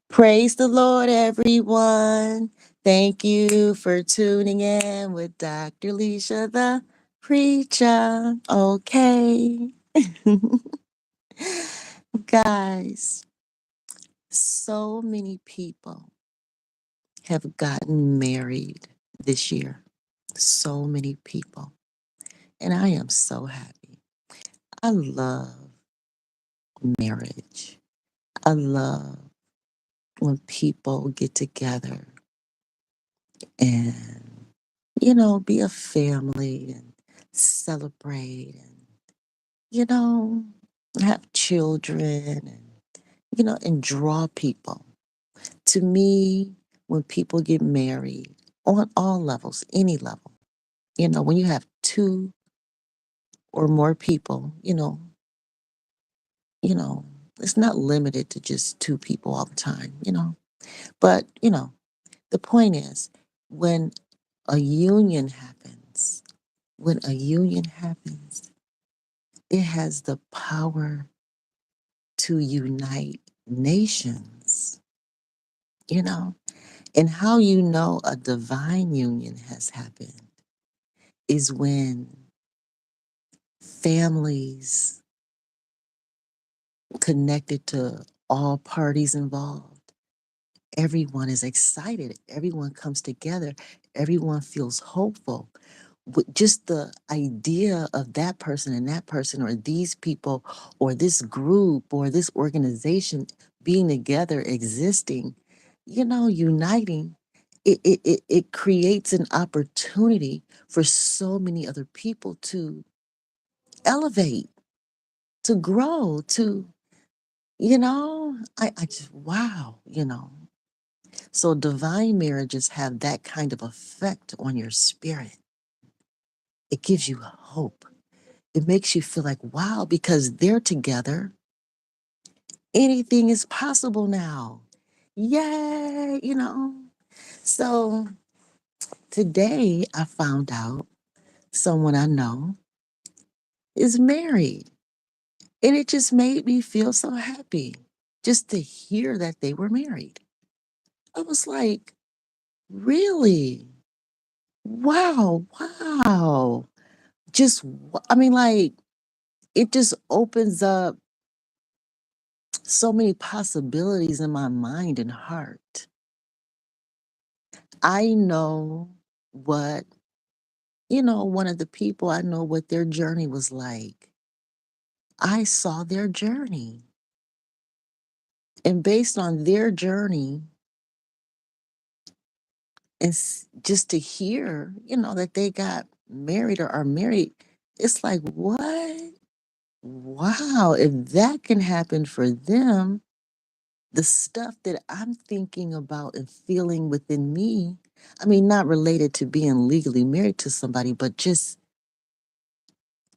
Praise the Lord, everyone. Thank you for tuning in with Dr. Lesia, the preacher. Okay. Guys, so many people have gotten married this year. So many people. And I am so happy. I love marriage. I love when people get together and be a family and celebrate and, you know, have children and, and draw people. To me, when people get married on all levels, any level, when you have two or more people, you know, it's not limited to just two people all the time. But, the point is when a union happens, when a union happens, it has the power to unite nations, you know? And how you know a divine union has happened is when families connected to all parties involved, everyone is excited, everyone comes together, everyone feels hopeful. With just the idea of that person, or these people, or this group, or this organization being together, existing, uniting, it creates an opportunity for so many other people to elevate, to grow, I just, wow. So divine marriages have that kind of effect on your spirit. It gives you hope. It makes you feel like, wow, because they're together, anything is possible now. Yay. So today I found out someone I know is married. And it just made me feel so happy just to hear that they were married. I was like, really? Wow, wow. I mean, like, it just opens up so many possibilities in my mind and heart. I know what, one of the people, I know what their journey was like. I saw their journey. And based on their journey, and just to hear, that they got married or are married, it's like, what? Wow, if that can happen for them, the stuff that I'm thinking about and feeling within me, I mean, not related to being legally married to somebody, but just,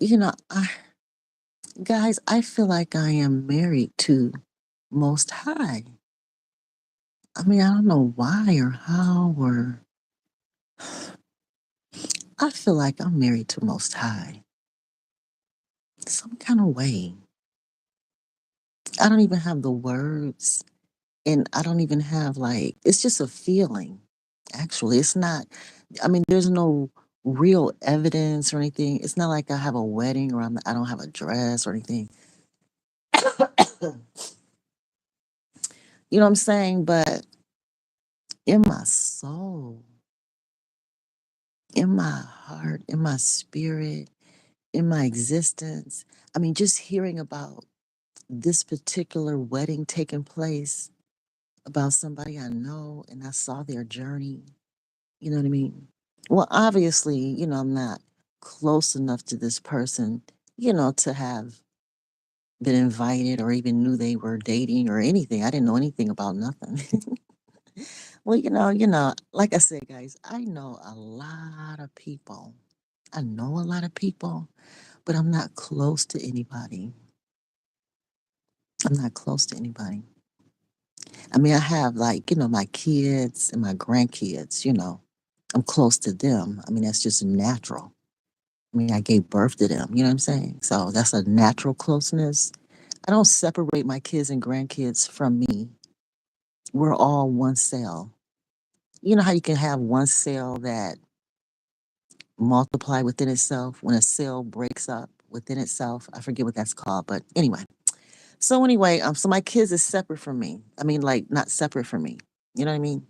I, guys, I feel like I am married to Most High. I mean, I don't know why or how, or I feel like I'm married to Most High. Some kind of way. I don't even have the words, and I don't even have, like, it's just a feeling. Actually, it's not, I mean, there's no real evidence or anything. It's not like I have a wedding or I don't have a dress or anything. You know what I'm saying? But in my soul, in my heart, in my spirit, in my existence, I mean, just hearing about this particular wedding taking place, about somebody I know and I saw their journey, you know what I mean? Well, obviously, I'm not close enough to this person, to have been invited or even knew they were dating or anything. I didn't know anything about nothing. Well, like I said, guys, I know a lot of people. I know a lot of people, but I'm not close to anybody. I'm not close to anybody. I mean, I have, like, my kids and my grandkids. I'm close to them. I mean, that's just natural. I mean, I gave birth to them, you know what I'm saying? So that's a natural closeness. I don't separate my kids and grandkids from me. we're all one cell. You know how you can have one cell that multiply within itself when a cell breaks up within itself? I forget what that's called, but anyway. So anyway, so my kids is separate from me. I mean, like not separate from me. You know what I mean?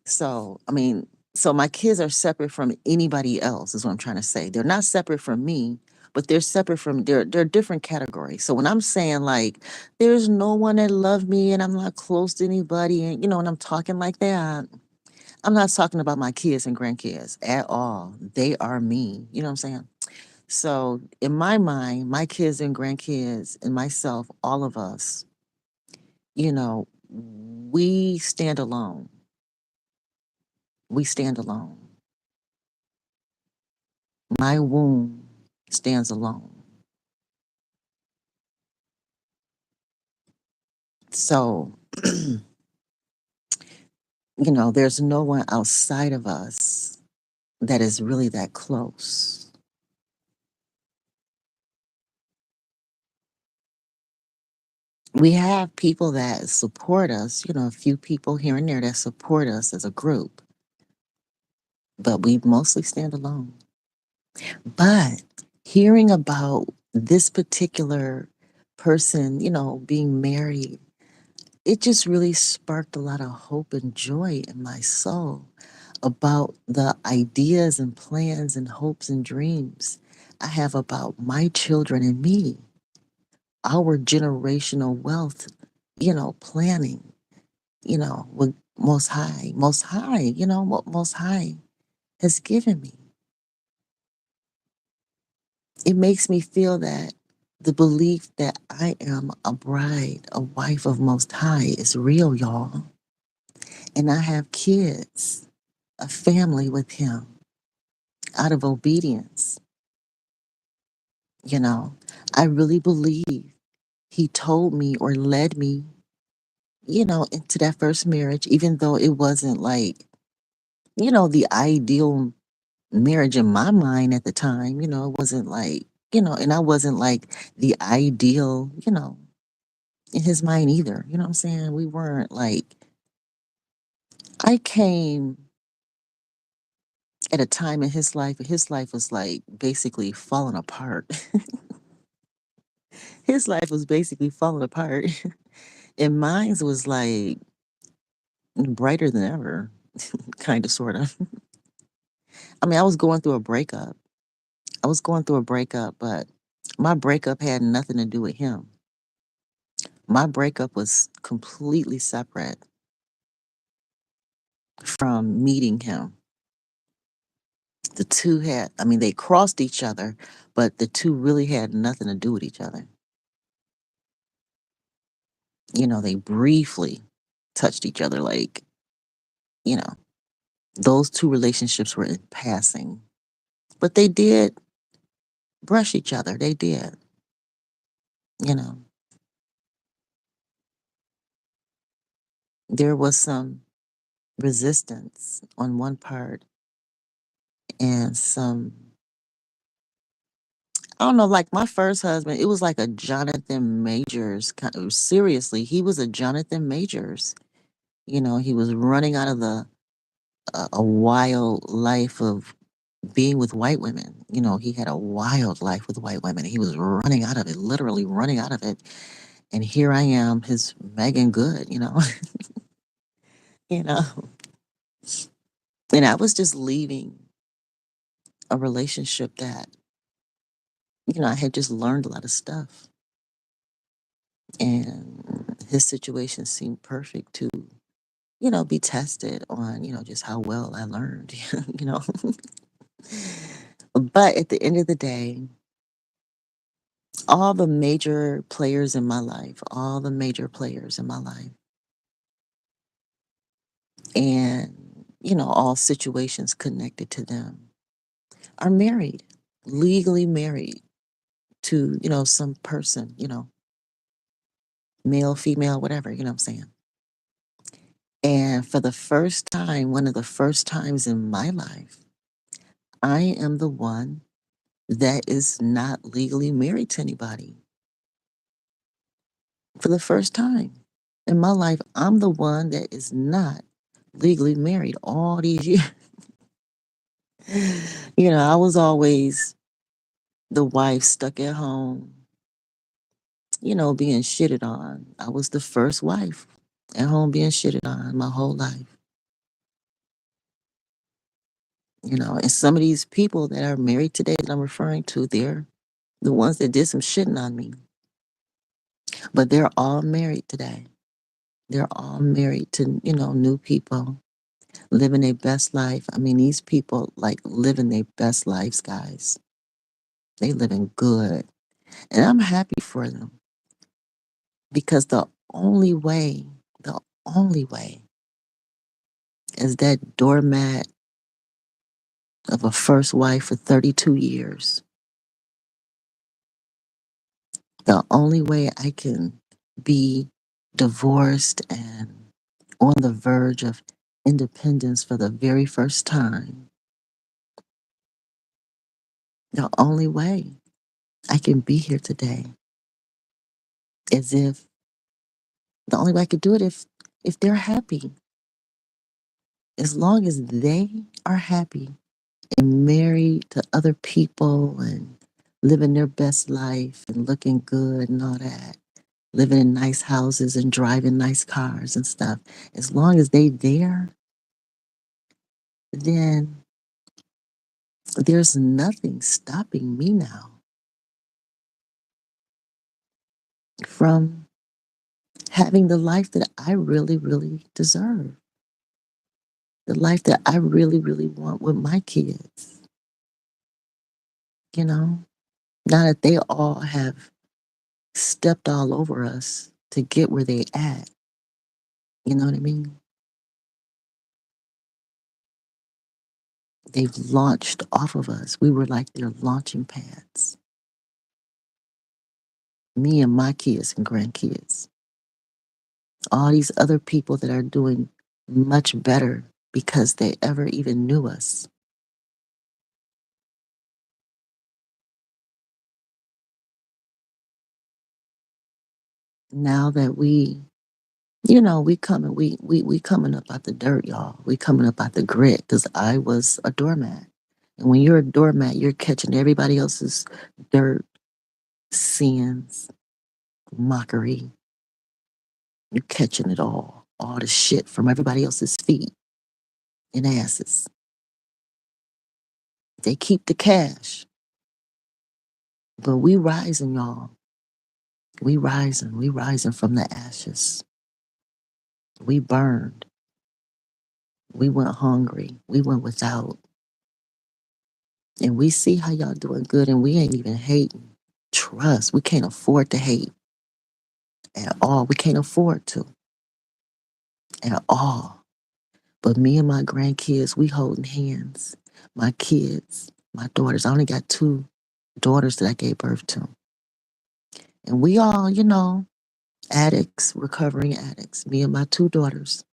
So, I mean, so my kids are separate from anybody else, is what I'm trying to say. They're not separate from me, but they're separate from they're different categories. So when I'm saying like there's no one that love me and I'm not close to anybody, and when I'm talking like that, I'm not talking about my kids and grandkids at all. They are me. You know what I'm saying? So in my mind, my kids and grandkids and myself, all of us, we stand alone. We stand alone. My womb stands alone. So, there's no one outside of us that is really that close. We have people that support us, a few people here and there that support us as a group, but we mostly stand alone. But hearing about this particular person, being married, it just really sparked a lot of hope and joy in my soul about the ideas and plans and hopes and dreams I have about my children and me, our generational wealth, planning, with Most High, what Most High has given me. It makes me feel that the belief that I am a bride, a wife of Most High is real, y'all. And I have kids, a family with Him out of obedience. I really believe He told me or led me, into that first marriage, even though it wasn't like, the ideal marriage in my mind at the time. It wasn't like, and I wasn't like the ideal, in His mind either. You know what I'm saying? We weren't like, I came at a time in his life was like basically falling apart. His life was basically falling apart. And mine was like brighter than ever, kind of, sort of. I mean, I was going through a breakup. But my breakup had nothing to do with him. My breakup was completely separate from meeting him. The two they crossed each other, but the two really had nothing to do with each other. They briefly touched each other, like, you know, those two relationships were in passing. But they did brush each other. They did, you know. There was some resistance on one part and some, I don't know, like my first husband, it was like a Jonathan Majors kind of, seriously, he was a Jonathan Majors. He was running out of a wild life of being with white women. He had a wild life with white women. He was running out of it, literally running out of it. And here I am, his Megan Good. you know. And I was just leaving a relationship that, I had just learned a lot of stuff. And his situation seemed perfect to, be tested on, just how well I learned, you know. But at the end of the day, all the major players in my life, and, all situations connected to them are married, legally married to, some person, male, female, whatever, you know what I'm saying? And for the first time, one of the first times in my life, I am the one that is not legally married to anybody. For the first time. In my life, I'm the one that is not legally married all these years. I was always the wife stuck at home, being shitted on. I was the first wife at home being shitted on my whole life. And some of these people that are married today that I'm referring to, they're the ones that did some shitting on me. But they're all married today. They're all married to, new people, living their best life. I mean, these people like living their best lives, guys. They living good. And I'm happy for them because the only way is that doormat of a first wife for 32 years. The only way I can be divorced and on the verge of independence for the very first time, the only way I can be here today is if the only way I could do it if they're happy. As long as they are happy and married to other people and living their best life and looking good and all that, living in nice houses and driving nice cars and stuff, as long as they there, then there's nothing stopping me now from having the life that I really, really deserve. The life that I really, really want with my kids. You know, now that they all have stepped all over us to get where they at. You know what I mean? They've launched off of us. We were like their launching pads. Me and my kids and grandkids. All these other people that are doing much better because they ever even knew us. Now that we coming up out the dirt, y'all. We coming up out the grit because I was a doormat. And when you're a doormat, you're catching everybody else's dirt, sins, mockery. You're catching it all the shit from everybody else's feet and asses. They keep the cash, but we rising, y'all. We rising from the ashes. We burned. We went hungry. We went without. And we see how y'all doing good and we ain't even hating. Trust, we can't afford to hate at all. We can't afford to at all. But me and my grandkids, we holding hands. My kids, my daughters. I only got two daughters that I gave birth to. And we all, addicts, recovering addicts. Me and my two daughters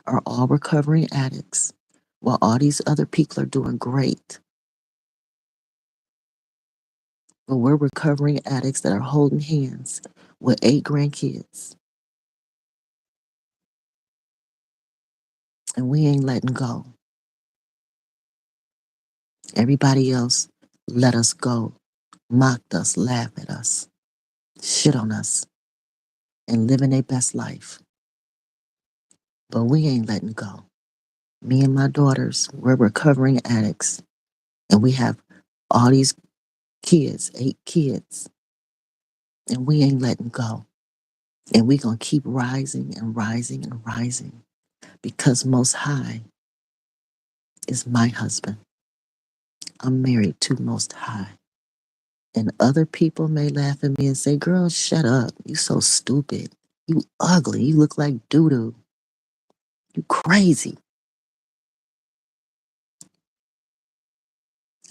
are all recovering addicts while all these other people are doing great. But we're recovering addicts that are holding hands with 8 grandkids. And we ain't letting go. Everybody else let us go, mocked us, laughed at us, shit on us, and living their best life. But we ain't letting go. Me and my daughters, we're recovering addicts. And we have all these kids, 8 kids. And we ain't letting go. And we going to keep rising and rising and rising because Most High is my husband. I'm married to Most High. And other people may laugh at me and say, girl, shut up. You so stupid. You ugly. You look like doo-doo. You crazy.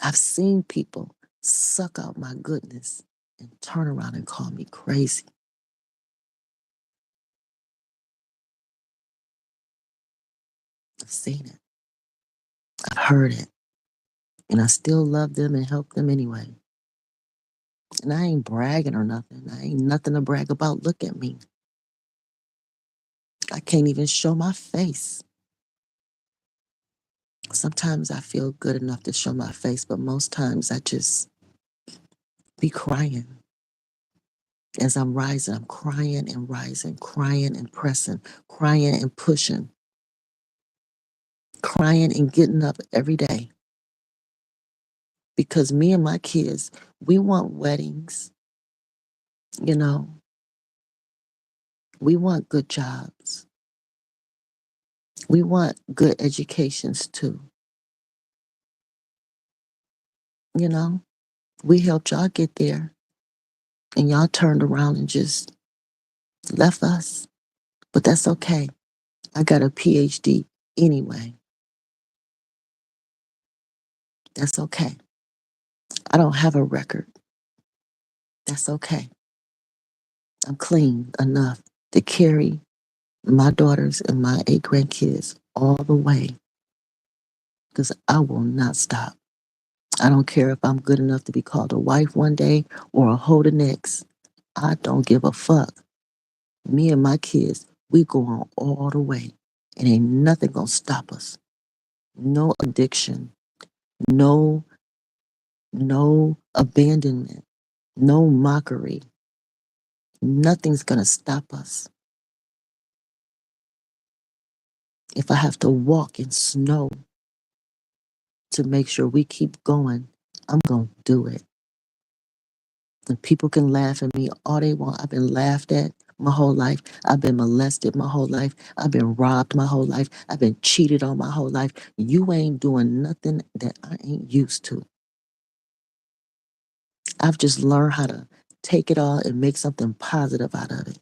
I've seen people suck out my goodness and turn around and call me crazy. I've seen it. I've heard it. And I still love them and help them anyway. And I ain't bragging or nothing. I ain't nothing to brag about. Look at me. I can't even show my face. Sometimes I feel good enough to show my face, but most times I just be crying. As I'm rising, I'm crying and rising, crying and pressing, crying and pushing, crying and getting up every day. Because me and my kids, we want weddings, you know, we want good jobs. We want good educations too. You know, we helped y'all get there and y'all turned around and just left us. But that's okay. I got a PhD anyway. That's okay. I don't have a record. That's okay. I'm clean enough to carry my daughters and my 8 grandkids all the way because I will not stop. I don't care if I'm good enough to be called a wife one day or a hoe the next. I don't give a fuck. Me and my kids, we go on all the way. And ain't nothing gonna stop us. No addiction, no, no abandonment, no mockery. Nothing's gonna stop us. If I have to walk in snow to make sure we keep going, I'm gonna do it. And people can laugh at me all they want. I've been laughed at my whole life. I've been molested my whole life. I've been robbed my whole life. I've been cheated on my whole life. You ain't doing nothing that I ain't used to. I've just learned how to take it all and make something positive out of it.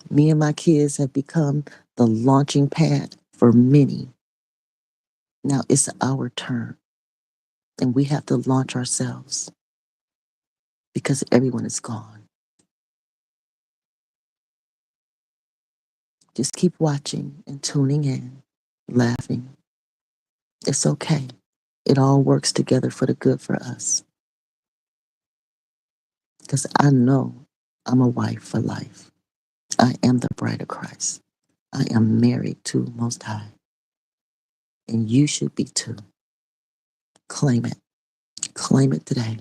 Me and my kids have become the launching pad for many. Now it's our turn, and we have to launch ourselves because everyone is gone. Just keep watching and tuning in, laughing. It's okay. It all works together for the good for us. Because I know I'm a wife for life. I am the bride of Christ. I am married to Most High. And you should be too. Claim it. Claim it today.